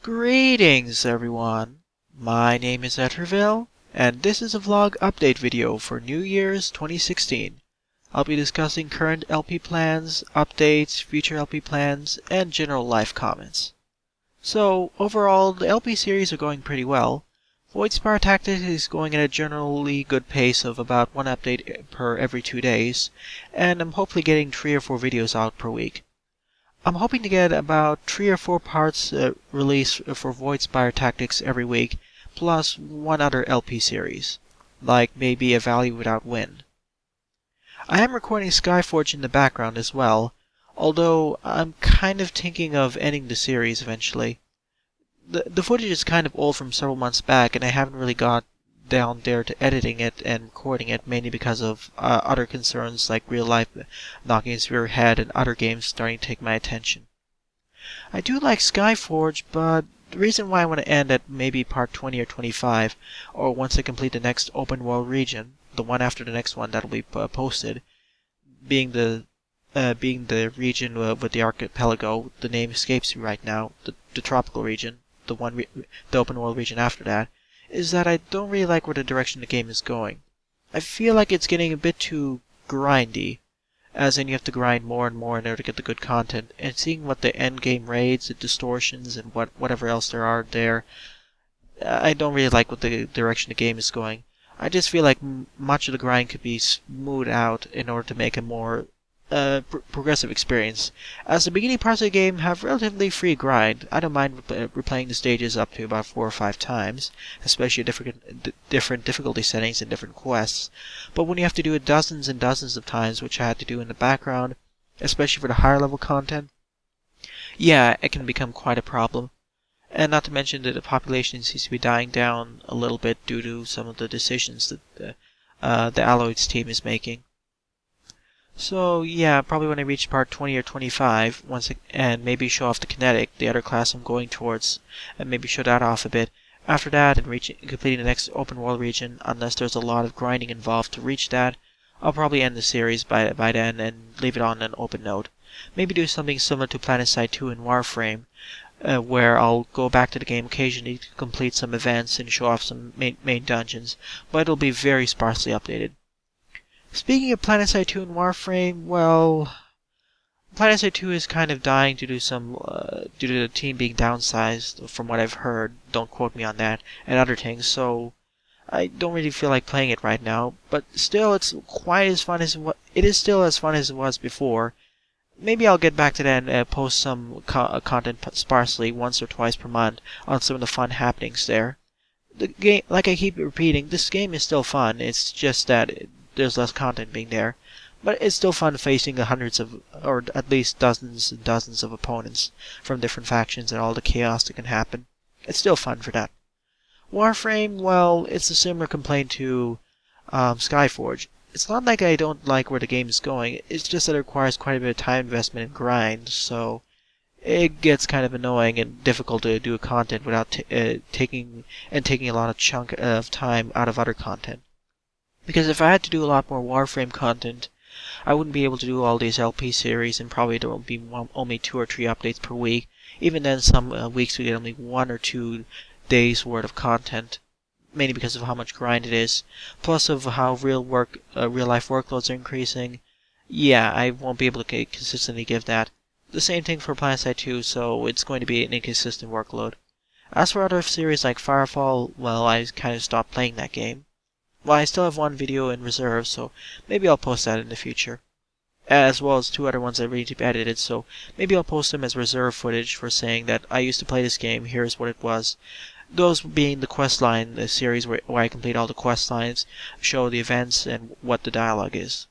Greetings everyone, my name is Etterville, and this is a vlog update video for New Year's 2016. I'll be discussing current LP plans, updates, future LP plans, and general life comments. So, overall, the LP series are going pretty well. Voidspire Tactics is going at a generally good pace of about one update per every 2 days, and I'm hopefully getting 3 or 4 videos out per week. I'm hoping to get about 3 or 4 parts released for Voidspire Tactics every week, plus one other LP series, like maybe a Value Without Wind. I am recording Skyforge in the background as well, although I'm kind of thinking of ending the series eventually. The footage is kind of old from several months back, and I haven't really got down there to editing it and recording it, mainly because of other concerns like real life knocking a severe head and other games starting to take my attention. I do like Skyforge, but the reason why I want to end at maybe part 20 or 25, or once I complete the next open world region, the one after the next one that'll be posted, being the region with the archipelago. The name escapes me right now. The tropical region, the open world region after that, is that I don't really like where the direction the game is going. I feel like it's getting a bit too grindy, as in you have to grind more and more in order to get the good content, and seeing what the end game raids, the distortions, and whatever else there are there, I don't really like what the direction the game is going. I just feel like much of the grind could be smoothed out in order to make a more progressive experience, as the beginning parts of the game have relatively free grind. I don't mind replaying the stages up to about 4 or 5 times, especially different difficulty settings and different quests, but when you have to do it dozens and dozens of times, which I had to do in the background, especially for the higher level content, yeah, it can become quite a problem. And not to mention that the population seems to be dying down a little bit due to some of the decisions that the Alloyds team is making. So yeah, probably when I reach part 20 or 25, and maybe show off the Kinetic, the other class I'm going towards, and maybe show that off a bit. After that, and completing the next open world region, unless there's a lot of grinding involved to reach that, I'll probably end the series by then and leave it on an open note. Maybe do something similar to PlanetSide 2 in Warframe, where I'll go back to the game occasionally to complete some events and show off some main dungeons, but it'll be very sparsely updated. Speaking of PlanetSide 2 and Warframe, well, PlanetSide 2 is kind of dying due to the team being downsized, from what I've heard. Don't quote me on that, and other things. So I don't really feel like playing it right now. But still, it is still as fun as it was before. Maybe I'll get back to that and post some content sparsely once or twice per month on some of the fun happenings there. The game, like I keep repeating, this game is still fun. It's just that there's less content being there, but it's still fun facing the hundreds of, or at least dozens and dozens of opponents from different factions and all the chaos that can happen. It's still fun for that. Warframe, well, it's a similar complaint to Skyforge. It's not like I don't like where the game is going, it's just that it requires quite a bit of time investment and grind, so it gets kind of annoying and difficult to do content without taking a lot of chunk of time out of other content. Because if I had to do a lot more Warframe content, I wouldn't be able to do all these LP series, and probably there will be only 2 or 3 updates per week. Even then, some weeks we get only 1 or 2 days worth of content, mainly because of how much grind it is, plus of how real life workloads are increasing. Yeah, I won't be able to consistently give that. The same thing for PlanetSide 2, so it's going to be an inconsistent workload. As for other series like Firefall, well, I kind of stopped playing that game. Well, I still have 1 video in reserve, so maybe I'll post that in the future. As well as 2 other ones I really deep edited, so maybe I'll post them as reserve footage for saying that I used to play this game, here's what it was. Those being the questline, the series where I complete all the quest lines, show the events, and what the dialogue is.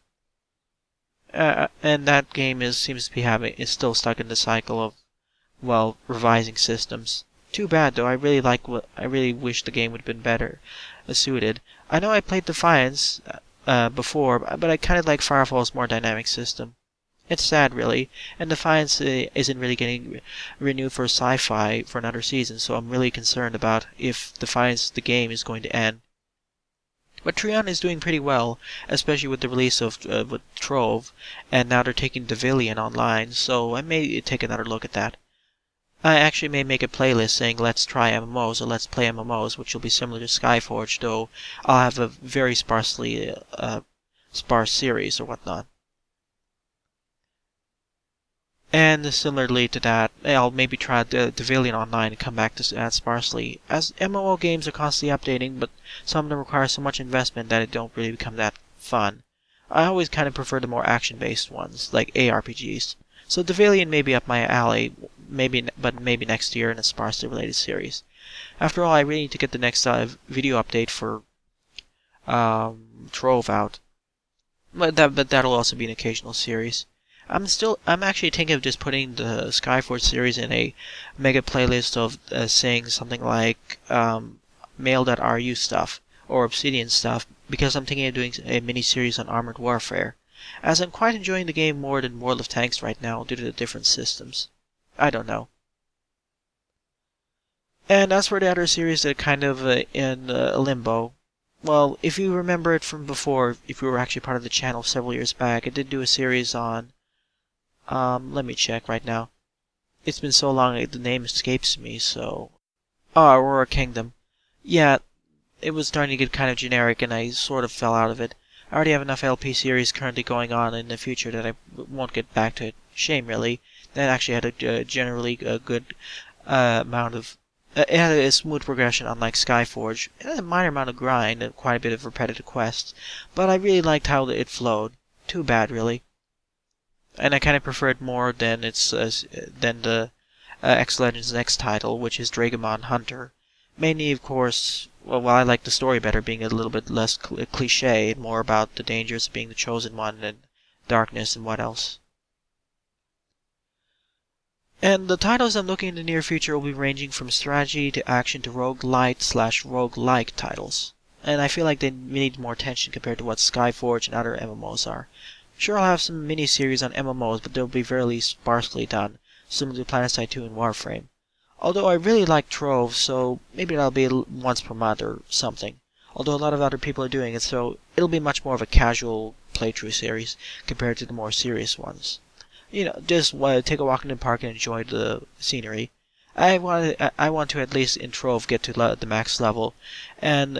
And that game is still stuck in the cycle of, well, revising systems. Too bad though. I really wish the game would have been better suited. I know I played Defiance before, but I kind of like Firefall's more dynamic system. It's sad, really, and Defiance isn't really getting renewed for sci-fi for another season, so I'm really concerned about if Defiance the game is going to end. But Trion is doing pretty well, especially with the release of with Trove, and now they're taking Devilian online, so I may take another look at that. I actually may make a playlist saying let's try MMOs or let's play MMOs, which will be similar to Skyforge, though I'll have a very sparse series or whatnot. And similarly to that, I'll maybe try the Devilian Online and come back to add sparsely, as MMO games are constantly updating, but some of them require so much investment that it don't really become that fun. I always kind of prefer the more action-based ones, like ARPGs. So Devilian may be up my alley, but maybe next year in a sparsely related series. After all, I really need to get the next video update for Trove out, but that'll also be an occasional series. I'm actually thinking of just putting the Skyforge series in a mega playlist of saying something like Mail.ru stuff or Obsidian stuff, because I'm thinking of doing a mini-series on Armored Warfare, as I'm quite enjoying the game more than World of Tanks right now due to the different systems. I don't know. And as for the other series that are kind of in limbo, well, if you remember it from before, if you were actually part of the channel several years back, I did do a series on let me check right now. It's been so long the name escapes me, so... Oh, Aurora Kingdom. Yeah, it was starting to get kind of generic and I sort of fell out of it. I already have enough LP series currently going on in the future that I won't get back to it. Shame, really. That actually had a generally good amount of... it had a smooth progression, unlike Skyforge. It had a minor amount of grind and quite a bit of repetitive quests, but I really liked how it flowed. Too bad, really. And I kind of prefer it more than the X Legends next title, which is Dragomon Hunter. Mainly, of course, well, I like the story better, being a little bit less cliche, and more about the dangers of being the chosen one and darkness and what else. And the titles I'm looking in the near future will be ranging from strategy to action to roguelite/roguelike titles. And I feel like they need more attention compared to what Skyforge and other MMOs are. Sure, I'll have some mini-series on MMOs, but they'll be very sparsely done, similar to PlanetSide 2 and Warframe. Although I really like Trove, so maybe that'll be once per month or something. Although a lot of other people are doing it, so it'll be much more of a casual playthrough series compared to the more serious ones. You know, just take a walk in the park and enjoy the scenery. I want to at least in Trove get to the max level and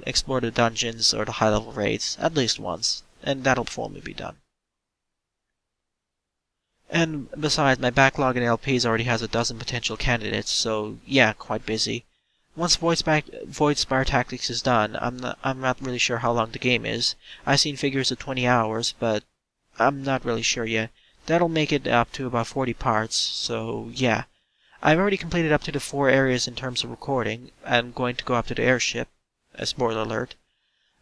explore the dungeons or the high level raids at least once, and that'll formally be done. And besides, my backlog in LPs already has a dozen potential candidates, so yeah, quite busy. Once Voidspire Tactics is done, I'm not really sure how long the game is. I've seen figures of 20 hours, but I'm not really sure yet. That'll make it up to about 40 parts, so yeah. I've already completed up to the 4 areas in terms of recording. I'm going to go up to the airship, a spoiler alert.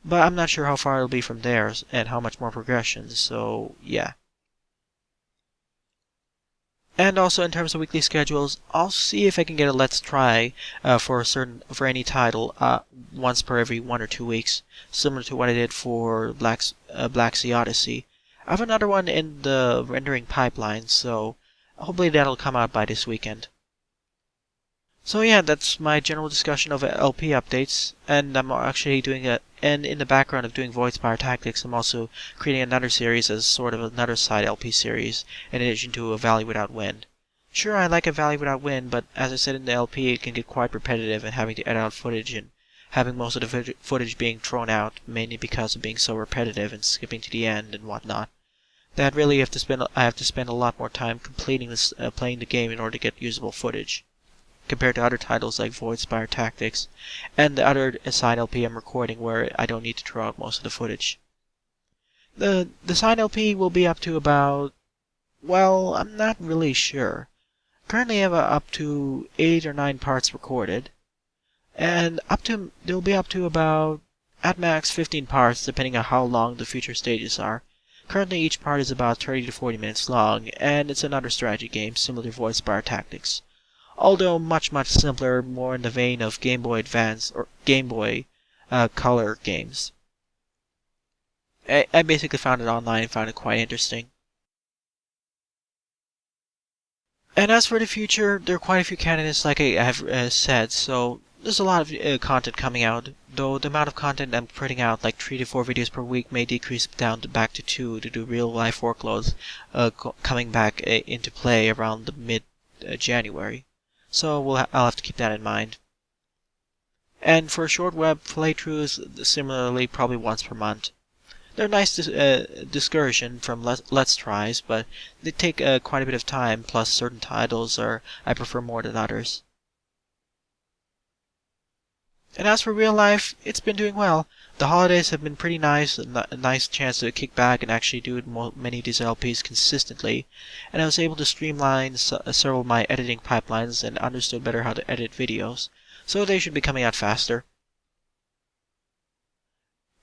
But I'm not sure how far it'll be from there, and how much more progression, so yeah. And also in terms of weekly schedules, I'll see if I can get a Let's Try for any title once per every 1 or 2 weeks, similar to what I did for Black Sea Odyssey. I have another one in the rendering pipeline, so hopefully that'll come out by this weekend. So yeah, that's my general discussion of LP updates, and I'm actually and in the background of doing Voidspire Tactics, I'm also creating another series as sort of another side LP series, in addition to A Valley Without Wind. Sure, I like A Valley Without Wind, but as I said in the LP, it can get quite repetitive and having to edit out footage and having most of the footage being thrown out, mainly because of being so repetitive and skipping to the end and whatnot. That really I have to spend a lot more time completing this, playing the game in order to get usable footage, compared to other titles like Voidspire Tactics, and the other side LP I'm recording where I don't need to throw out most of the footage. The side LP will be up to about... well, I'm not really sure. Currently I have up to 8 or 9 parts recorded, and they'll be up to about, at max, 15 parts depending on how long the future stages are. Currently each part is about 30 to 40 minutes long, and it's another strategy game similar to Voidspire Tactics. Although much simpler, more in the vein of Game Boy Advance or Game Boy Color games. I basically found it online and found it quite interesting. And as for the future, there are quite a few candidates like I have said, so there's a lot of content coming out, though the amount of content I'm putting out, like 3 to 4 videos per week, may decrease down back to 2 due to real-life workloads coming back into play around the mid-January. so I'll have to keep that in mind. And for short web playthroughs, similarly, probably once per month. They're nice discursion from Let's Tries, but they take quite a bit of time, plus certain titles I prefer more than others. And as for real life, it's been doing well. The holidays have been pretty nice, a nice chance to kick back and actually do many of these LPs consistently, and I was able to streamline several of my editing pipelines and understood better how to edit videos, so they should be coming out faster.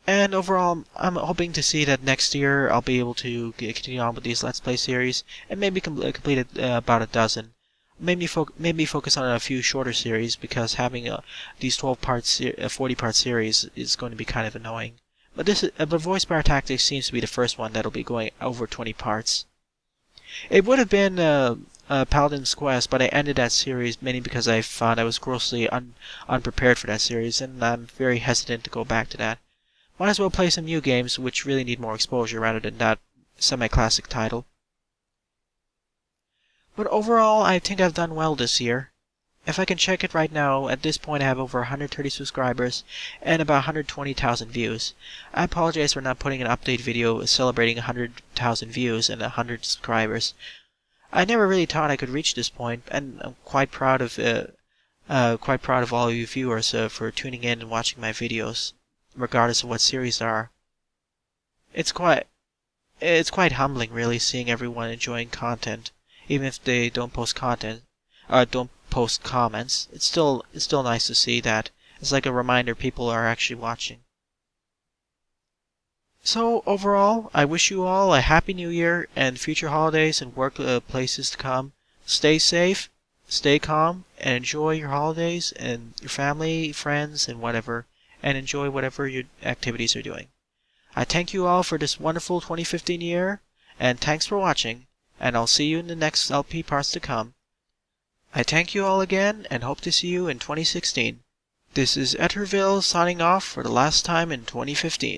And overall, I'm hoping to see that next year I'll be able to continue on with these Let's Play series and maybe complete about a dozen. Maybe focus on a few shorter series because having these 40-part series is going to be kind of annoying. But Voice Bar Tactics seems to be the first one that'll be going over 20 parts. It would have been Paladin's Quest, but I ended that series mainly because I found I was grossly unprepared for that series, and I'm very hesitant to go back to that. Might as well play some new games which really need more exposure rather than that semi-classic title. But overall, I think I've done well this year. If I can check it right now, at this point I have over 130 subscribers and about 120,000 views. I apologize for not putting an update video celebrating 100,000 views and 100 subscribers. I never really thought I could reach this point, and I'm quite proud of all of you viewers for tuning in and watching my videos, regardless of what series they are. It's quite humbling, really, seeing everyone enjoying content. Even if they don't post don't post comments, it's still nice to see that. It's like a reminder people are actually watching. So overall, I wish you all a happy new year and future holidays and work places to come. Stay safe, stay calm, and enjoy your holidays and your family, friends, and whatever, and enjoy whatever your activities are doing. I thank you all for this wonderful 2015 year, and thanks for watching. And I'll see you in the next LP parts to come. I thank you all again and hope to see you in 2016. This is Etterville signing off for the last time in 2015.